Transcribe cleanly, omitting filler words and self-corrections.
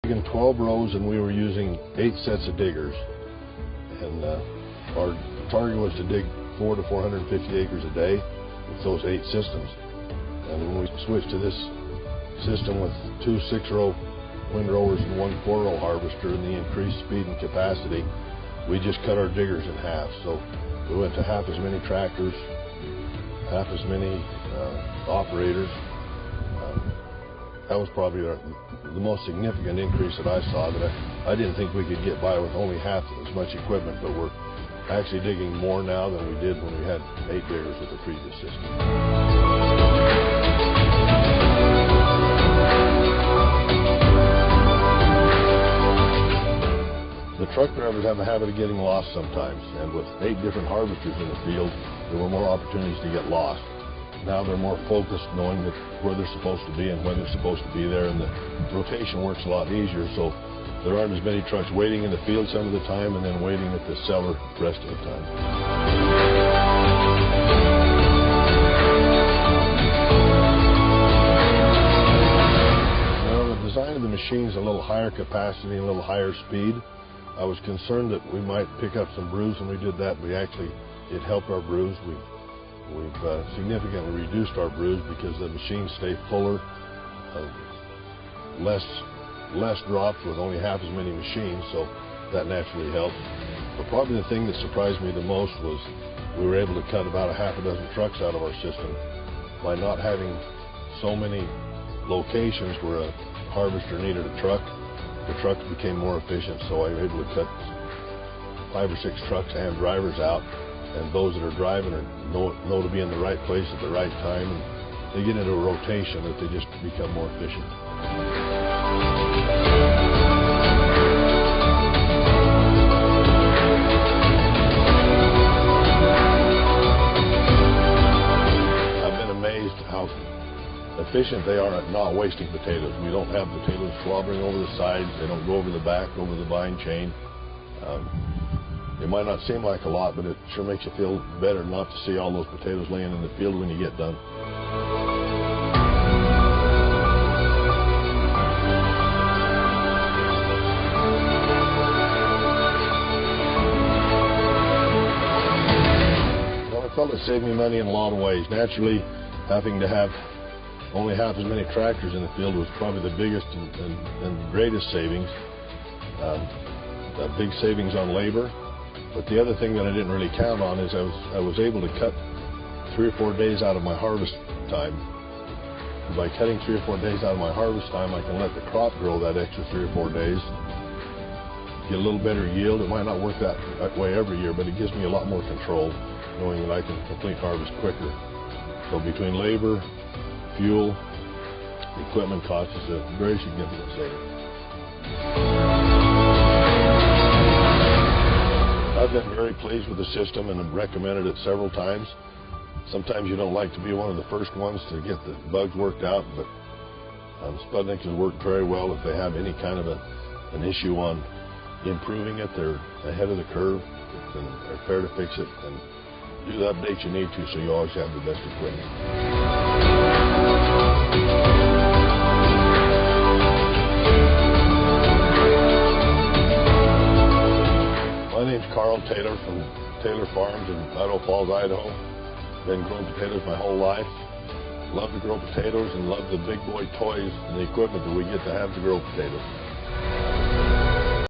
In 12 rows, and we were using 8 sets of diggers, and our target was to dig 400 to 450 acres a day with those 8 systems. And when we switched to this system with 2 6-row windrowers and 1 4-row harvester and the increased speed and capacity, we just cut our diggers in half. So we went to half as many tractors, half as many operators. That was probably the most significant increase that I saw, that I didn't think we could get by with only half as much equipment, but we're actually digging more now than we did when we had 8 diggers with the previous system. The truck drivers have a habit of getting lost sometimes, and with 8 different harvesters in the field, there were more opportunities to get lost. Now they're more focused, knowing that where they're supposed to be and when they're supposed to be there, and the rotation works a lot easier, so there aren't as many trucks waiting in the field some of the time and then waiting at the cellar the rest of the time. Now, the design of the machine is a little higher capacity and a little higher speed. I was concerned that we might pick up some bruise when we did that, but it helped our bruise. We've significantly reduced our bruise because the machines stay fuller, less drops with only half as many machines, so that naturally helped. But probably the thing that surprised me the most was we were able to cut about 6 trucks out of our system by not having so many locations where a harvester needed a truck. The trucks became more efficient, so I was able to cut 5 or 6 trucks and drivers out. And those that are driving know to be in the right place at the right time, and they get into a rotation that they just become more efficient. I've been amazed how efficient they are at not wasting potatoes. We don't have potatoes slobbering over the sides. They don't go over the back, over the vine chain. It might not seem like a lot, but it sure makes you feel better not to see all those potatoes laying in the field when you get done. Well, I felt it saved me money in a lot of ways. Naturally, having to have only half as many tractors in the field was probably the biggest and greatest savings. A big savings on labor. But the other thing that I didn't really count on is I was able to cut 3 or 4 days out of my harvest time. And by cutting 3 or 4 days out of my harvest time, I can let the crop grow that extra 3 or 4 days, get a little better yield. It might not work that way every year, but it gives me a lot more control, knowing that I can complete harvest quicker. So between labor, fuel, equipment costs, is a very significant saving. I've been very pleased with the system and have recommended it several times. Sometimes you don't like to be one of the first ones to get the bugs worked out, but Sputnik has worked very well. If they have any kind of an issue on improving it, they're ahead of the curve and are fair to fix it, and do the updates you need to, so you always have the best equipment. My name's Carl Taylor from Taylor Farms in Idaho Falls, Idaho. Been growing potatoes my whole life. Love to grow potatoes and love the big boy toys and the equipment that we get to have to grow potatoes.